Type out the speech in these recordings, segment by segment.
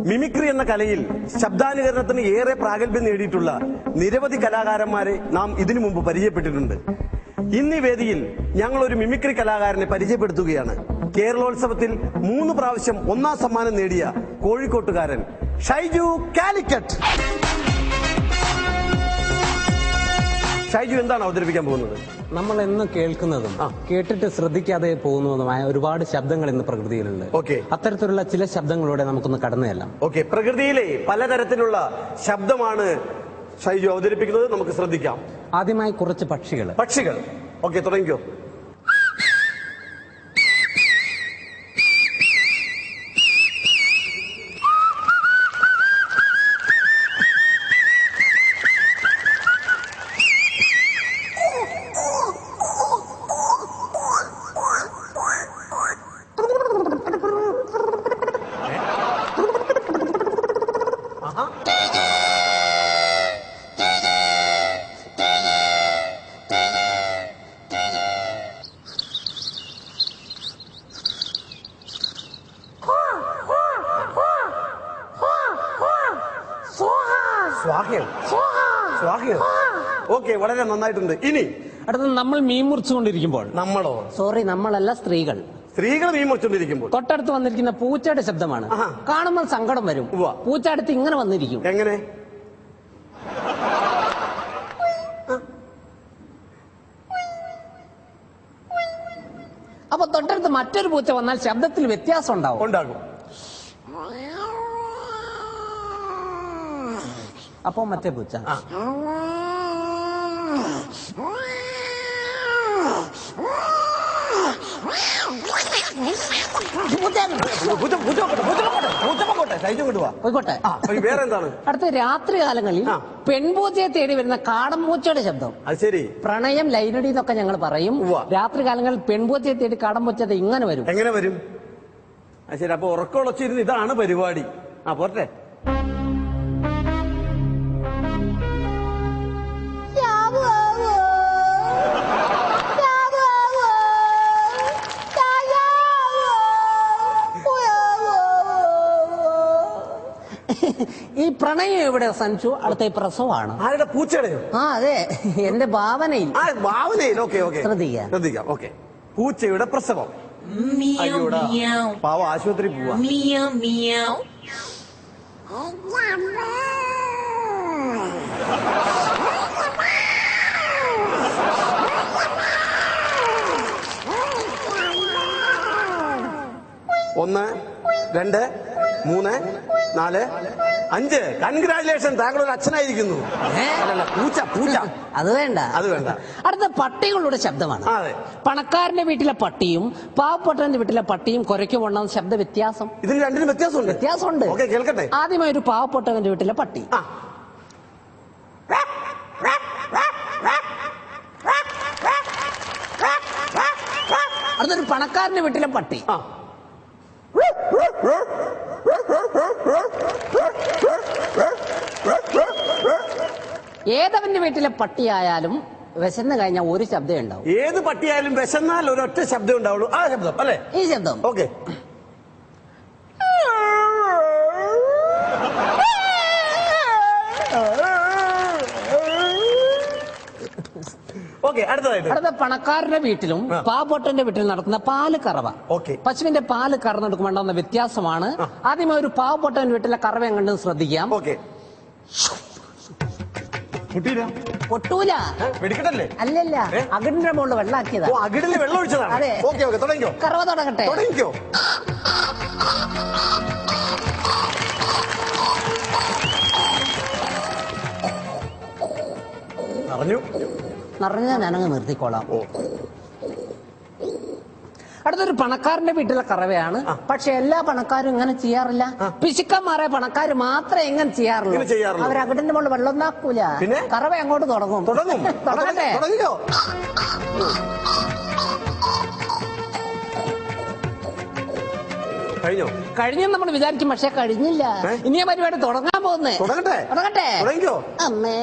Mimicry എന്ന കലയിൽ ശബ്ദാനുകരണത്തിന് ഏറെ പ്രാഗൽഭ്യം നേടിയിട്ടുള്ള നിരവധി കലാകാരന്മാരെ നാം ഇതിനു മുമ്പ് പരിചയപ്പെട്ടിട്ടുണ്ട്. ഇന്ന് ഈ വേദിയിൽ ഞങ്ങൾ ഒരു മിമിക്രി കലാകാരനെ പരിചയപ്പെടുത്തുകയാണ്. കേരളോത്സവത്തിൽ 3 പ്രാവശ്യം 1ാം സമ്മാനം നേടിയ കോഴിക്കോട്ടുകാരൻ ഷൈജു കാലിക്കറ്റ്. ഷൈജു എന്താണ് അവതരിപ്പിക്കാൻ പോകുന്നത്? നമ്മൾ എന്ന് കേൾക്കുന്നതും കേട്ടിട്ട് ശ്രദ്ധിക്കാതെ പോകുന്നതുമായ ഒരുപാട് ശബ്ദങ്ങൾ ഇന്ന് പ്രകൃതിയിലുണ്ട്. അത്തരത്തിലുള്ള ചില ശബ്ദങ്ങളോടെ നമുക്കൊന്ന് കടന്നു ചെല്ലാം. പ്രകൃതിയിലെ പലതരത്തിലുള്ള ശബ്ദമാണ് ഷൈജു അവതരിപ്പിക്കുന്നത്. നമുക്ക് ശ്രദ്ധിക്കാം. ആദ്യമായി കുറച്ച് പക്ഷികൾ. ഓക്കെ, തുടങ്ങിക്കോ. ഓക്കെ, വളരെ നന്നായിട്ടുണ്ട്. ഇനി അടുത്തത് നമ്മൾ മീൻ മുറിച്ചുകൊണ്ടിരിക്കുമ്പോൾ. നമ്മളല്ല, സ്ത്രീകൾ മീൻ മുറിച്ചുകൊണ്ടിരിക്കുമ്പോൾ തൊട്ടടുത്ത് വന്നിരിക്കുന്ന പൂച്ചയുടെ ശബ്ദമാണ്. കാണുമ്പോൾ സങ്കടം വരും. പൂച്ച അടുത്ത് ഇങ്ങനെ വന്നിരിക്കും. എങ്ങനെ? അപ്പൊ തൊട്ടടുത്ത് മറ്റൊരു പൂച്ച വന്നാൽ ശബ്ദത്തിൽ വ്യത്യാസം ഉണ്ടാകും. അപ്പൊ മറ്റേ പൂച്ച അടുത്ത രാത്രി കാലങ്ങളിൽ പെൺപൂച്ചയെ തേടി വരുന്ന കാടൻ പൂച്ചയുടെ ശബ്ദം. ശരി. പ്രണയം, ലൈനടി എന്നൊക്കെ ഞങ്ങൾ പറയും. രാത്രി കാലങ്ങളിൽ പെൺപൂച്ചയെ തേടി കാടൻ പൂച്ച ഇങ്ങനെ വരും. എങ്ങനെ വരും? ശരി. അപ്പൊ ഉറക്കമുളച്ചിരുന്ന് ഇതാണ് പരിപാടി. പോട്ടെ. ഈ പ്രണയം എവിടെ അവസാനിച്ചു? അടുത്ത പ്രസവമാണ്. ആരുടെ? പൂച്ചയുടെയോ? അതെ, എന്റെ ഭാവനയിൽ. ശ്രദ്ധിക്കാം. ഓക്കെ, പൂച്ചയുടെ പ്രസവം. പാവ ആശുപത്രി പോവാ. ഒന്ന്, 2, 3, 4, 5. കൺഗ്രാജുലേഷൻ, താങ്കൾ ഒരു അച്ഛനായിരിക്കുന്നു. പൂച്ച അത് വേണ്ട. അടുത്ത പട്ടികളുടെ ശബ്ദമാണ്. പണക്കാരന്റെ വീട്ടിലെ പട്ടിയും പാവപ്പെട്ടവന്റെ വീട്ടിലെ പട്ടിയും കുരയ്ക്കുകൊണ്ട ശബ്ദ വ്യത്യാസം. ഇതിന് രണ്ടിനും വ്യത്യാസമുണ്ട്. കേൾക്കട്ടെ. ആദ്യമായി ഒരു പാവപ്പെട്ടവന്റെ വീട്ടിലെ പട്ടി. അടുത്തൊരു പണക്കാരന്റെ വീട്ടിലെ പട്ടി. ഏതവന്റെ വീട്ടിലെ പട്ടിയായാലും വിശന്ന് കഴിഞ്ഞാൽ ഒരു ശബ്ദം ഉണ്ടാവും. ഏത് പട്ടിയായാലും വിശന്നാൽ ഒരൊറ്റ ശബ്ദം ഉണ്ടാവുള്ളൂ. ആ ശബ്ദം അല്ലേ? ഈ ശബ്ദം. ഓക്കെ. അടുത്ത പണക്കാരന്റെ വീട്ടിലും പാവപ്പെട്ടവന്റെ വീട്ടിലും നടത്തുന്ന പാല് കറവ. പശുവിന്റെ പാല് കറന്നെടുക്കുമ്പോൾ ഉണ്ടാകുന്ന വ്യത്യാസമാണ്. ആദ്യമേ ഒരു പാവപ്പെട്ടവന്റെ വീട്ടിലെ കറവ എങ്ങനെയെന്ന് ശ്രദ്ധിക്കാം. പൊട്ടൂല. അല്ലല്ല, അകിടിന്റെ മുകളിൽ വെള്ളാക്കിയതാ. വെള്ളം ഒഴിച്ചതാണ്. കറവ തുടങ്ങട്ടെ. നിറഞ്ഞ ഞാനങ്ങ് നിർത്തിക്കോളാം. അടുത്തൊരു പണക്കാരന്റെ വീട്ടിലെ കറവയാണ്. പക്ഷെ എല്ലാ പണക്കാരും ഇങ്ങനെ ചെയ്യാറില്ല. പിശുക്കന്മാരെ പണക്കാർ മാത്രമേ എങ്ങനെ ചെയ്യാറുള്ളൂ. അവർ അകിടിന്റെ മുകളിൽ വെള്ളം നാക്കൂല. കറവ അങ്ങോട്ട് തുടങ്ങട്ടെ. കഴിഞ്ഞെന്ന് നമ്മൾ വിചാരിക്കും, പക്ഷെ കഴിഞ്ഞില്ല. ഇനി ആ പരിപാടി തുടങ്ങാൻ പോകുന്നേ. തുടങ്ങട്ടെ. അമ്മേ,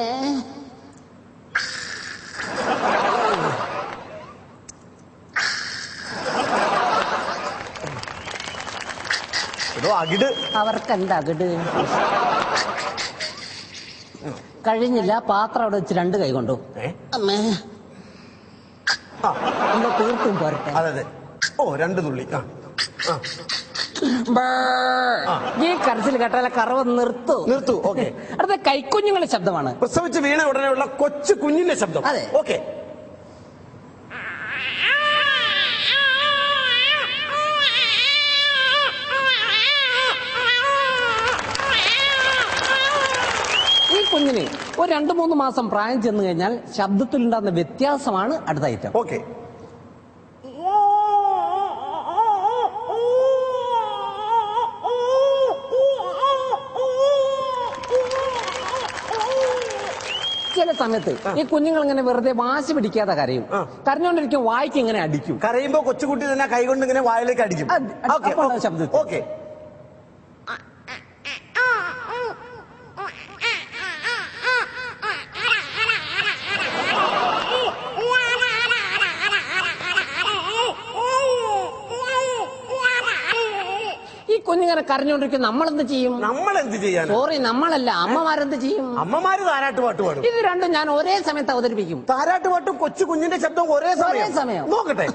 അകിട്. അവർക്ക് എന്താ അകിട്? കഴിഞ്ഞില്ല, പാത്രം അവിടെ വെച്ച് 2 കൈ കൊണ്ടു. അമ്മേ എന്താ തീർത്തും പോരട്ടെ. അതെ. ഓ 2 തുള്ളി. ഈ കരച്ചിൽ കേട്ടാലെ കറവ് നിർത്തൂ. ഓക്കെ. അടുത്ത കൈക്കുഞ്ഞുങ്ങളുടെ ശബ്ദമാണ്. പ്രസവിച്ച് വീണ ഉടനെയുള്ള കൊച്ചു കുഞ്ഞിന്റെ ശബ്ദം. അതെ. ഓക്കെ. ഈ കുഞ്ഞിന് ഒരു 2-3 മാസം പ്രായം ചെന്ന് കഴിഞ്ഞാൽ ശബ്ദത്തിലുണ്ടാകുന്ന വ്യത്യാസമാണ് അടുത്ത ഐറ്റം. ഓക്കെ. ചില സമയത്ത് ഈ കുഞ്ഞുങ്ങൾ ഇങ്ങനെ വെറുതെ വാശി പിടിക്കാതെ കരയും. കരഞ്ഞോണ്ടിരിക്കും, വായിക്ക് ഇങ്ങനെ അടിക്കും. കരയുമ്പോ കൊച്ചുകുട്ടി തന്നെ കൈകൊണ്ട് ഇങ്ങനെ വായിലേക്ക് അടിക്കും. ശബ്ദം. ഓക്കെ. കുഞ്ഞിങ്ങനെ കരഞ്ഞോണ്ടിരിക്കും. നമ്മളെന്ത് ചെയ്യും? സോറി, നമ്മളല്ല, അമ്മമാരെന്ത് ചെയ്യും? അമ്മമാര് താരാട്ടുപാട്ട് പാടും. ഇത് രണ്ടും ഞാൻ ഒരേ സമയത്ത് അവതരിപ്പിക്കും. താരാട്ടുപാട്ടും കൊച്ചു കുഞ്ഞിന്റെ ശബ്ദം ഒരേ സമയം. നോക്കട്ടെ.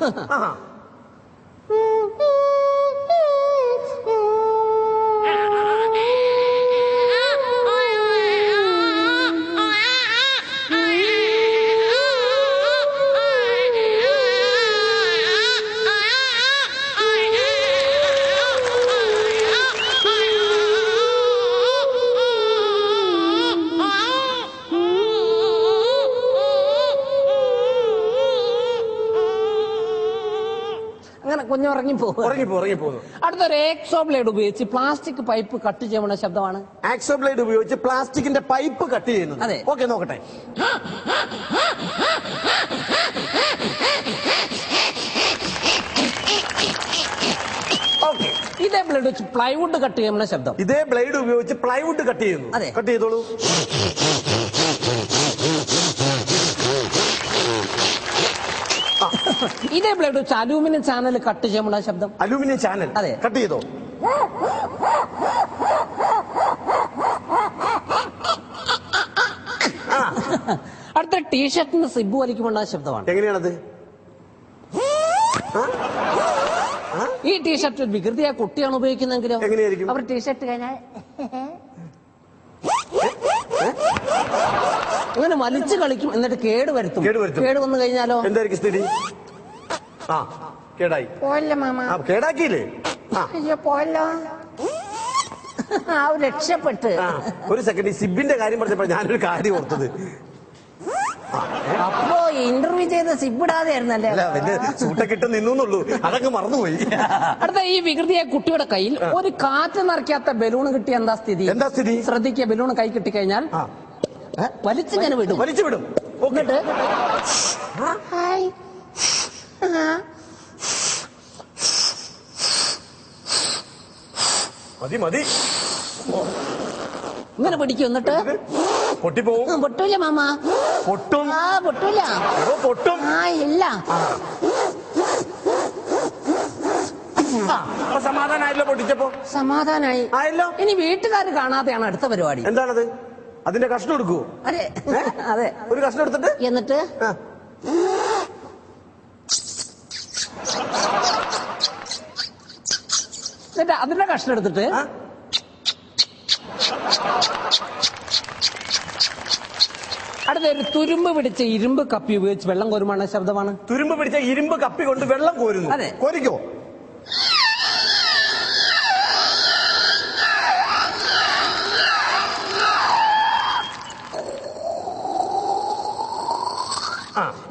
കുഞ്ഞ് ഉറങ്ങി പോകുന്നു. അടുത്തൊരു ആക്സോ ബ്ലേഡ് ഉപയോഗിച്ച് പ്ലാസ്റ്റിക് പൈപ്പ് കട്ട് ചെയ്യുന്ന ശബ്ദമാണ്. ആക്സോ ബ്ലേഡ് ഉപയോഗിച്ച് പ്ലാസ്റ്റിക്കിന്റെ പൈപ്പ് കട്ട് ചെയ്യുന്നത്. അതെ. ഓക്കെ, നോക്കട്ടെ. ഇതേ ബ്ലേഡ് വെച്ച് പ്ലൈവുഡ് കട്ട് ചെയ്യുന്ന ശബ്ദം. ഇതേ ബ്ലേഡ് ഉപയോഗിച്ച് പ്ലൈവുഡ് കട്ട് ചെയ്യുന്നു. അതെ. കട്ട് ചെയ്തോളൂ. ഇതേ ബ്ലേഡ് വെച്ച് അലൂമിനിയം ചാനൽ കട്ട് ചെയ്യുന്ന ശബ്ദം. Aluminium channel. അതെ. കട്ട് ചെയ്തോ. അടുത്ത ടീഷർട്ടിന് സിബ് വലിക്കുമ്പോൾ ശബ്ദമാണ്. എങ്ങനെയാണത്? ഈ ടീഷർട്ട് വികൃതിയായ കുട്ടിയാണ് ഉപയോഗിക്കുന്നെങ്കിലോ എങ്ങനെയായിരിക്കും? അവർ ടീഷർട്ട് കഴിഞ്ഞാൽ അങ്ങനെ വലിച്ചു കളിക്കും, എന്നിട്ട് കേട് വരുത്തും. കേട് വന്നു കഴിഞ്ഞാലോ എന്തായിരിക്കും സ്ഥിതി? കേടായി. പോയല്ലോ മാമ. കേടാക്കിയില്ലേ? അയ്യോ പോയല്ലോ. രക്ഷപ്പെട്ട്. ഒരു സെക്കൻഡ്, ഈ സിബിന്റെ കാര്യം പറഞ്ഞപ്പോ ഞാനൊരു കാര്യം ഓർത്തത്. അപ്പോ ഇന്റർവ്യൂ ചെയ്ത സിബിടാതെ ആയിരുന്നല്ലേ? സൂട്ടൊക്കെ ഇട്ട് നിന്നുള്ളൂ, അതൊക്കെ മറന്നുപോയി. അടുത്ത ഈ വികൃതിയായ കുട്ടിയുടെ കയ്യിൽ ഒരു കാറ്റ് നിറയ്ക്കാത്ത ബലൂൺ കിട്ടിയ എന്താ സ്ഥിതി? ശ്രദ്ധിക്കുക, ബലൂൺ കൈ കിട്ടിക്കഴിഞ്ഞാൽ വലിച്ചിങ്ങനെ വിടും. എന്നിട്ട് മതി ഇങ്ങനെ പിടിക്കും, എന്നിട്ട് പൊട്ടിപ്പോവും. പൊട്ടൂല മാമ. പൊട്ടും. പൊട്ടൂല. പൊട്ടും. ഇല്ല. സമാധാനായല്ലോ? പൊട്ടിച്ചപ്പോ സമാധാനായി ആയല്ലോ. ഇനി വീട്ടുകാർ കാണാതെയാണ് അടുത്ത പരിപാടി. എന്താണത്? അതിന്റെ കഷ്ണം എടുക്കുവോ? അതെ അതെ. ഒരു കഷ്ണം എടുത്തിട്ട് എന്നിട്ട് അതിന്റെ കഷ്ണം എടുത്തിട്ട് അടുത്തൊരു തുരുമ്പ് പിടിച്ച ഇരുമ്പ് കപ്പി ഉപയോഗിച്ച് വെള്ളം കോരുമാണ് ശബ്ദമാണ്. തുരുമ്പ് പിടിച്ച ഇരുമ്പ് കപ്പി കൊണ്ട് വെള്ളം കോരുന്നു. അതെ. കോരിക്കോ.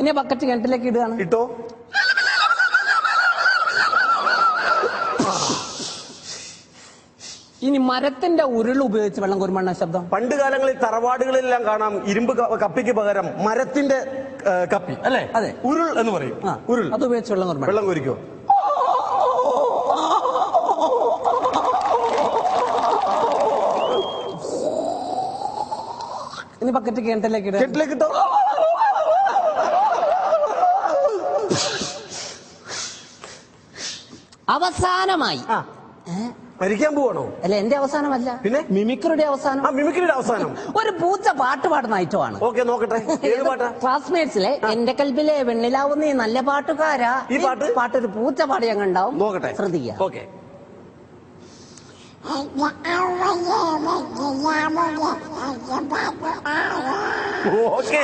ഇനി ബക്കറ്റ് കിണറ്റിലേക്ക് ഇടുകയാണ്. ഇട്ടോ. ഇനി മരത്തിന്റെ ഉരുൾ ഉപയോഗിച്ച് വെള്ളം കോരുമാണ് ശബ്ദം. പണ്ട് കാലങ്ങളിൽ തറവാടുകളിലെല്ലാം കാണാം ഇരുമ്പ് കപ്പിക്ക് പകരം മരത്തിന്റെ കപ്പി, അല്ലേ? അതെ. ഉരുൾ എന്ന് പറയും. ഉരുൾ അത് ഉപയോഗിച്ച് വെള്ളം കോരിക്കോ. ഇനി ബക്കറ്റ് കിണറ്റിലേക്ക് ഇട്ടോ. അവസാനമായി മരിക്കാൻ പോവാണോ? അല്ല, എന്റെ അവസാനമല്ല, പിന്നെ മിമിക്രിയുടെ അവസാനം. മിമിക്രിയുടെ അവസാനം ഒരു പൂച്ച പാട്ട് പാടുന്ന ഐറ്റമാണ്. ഓക്കെ, നോക്കട്ടെ. ഏത് പാട്ടാ? ക്ലാസ്മേറ്റ്സിലെ എന്റെ കൽബിലെ വെണ്ണിലാവുന്ന നല്ല പാട്ടുകാരാ. ഈ പാട്ടൊരു പൂച്ച പാടി അങ്ങ് ഉണ്ടാവും. നോക്കട്ടെ, ശ്രദ്ധിക്കുക. ഓക്കെ. ഓക്കെ.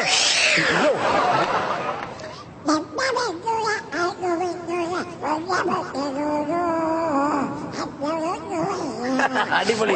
അടിപൊളി.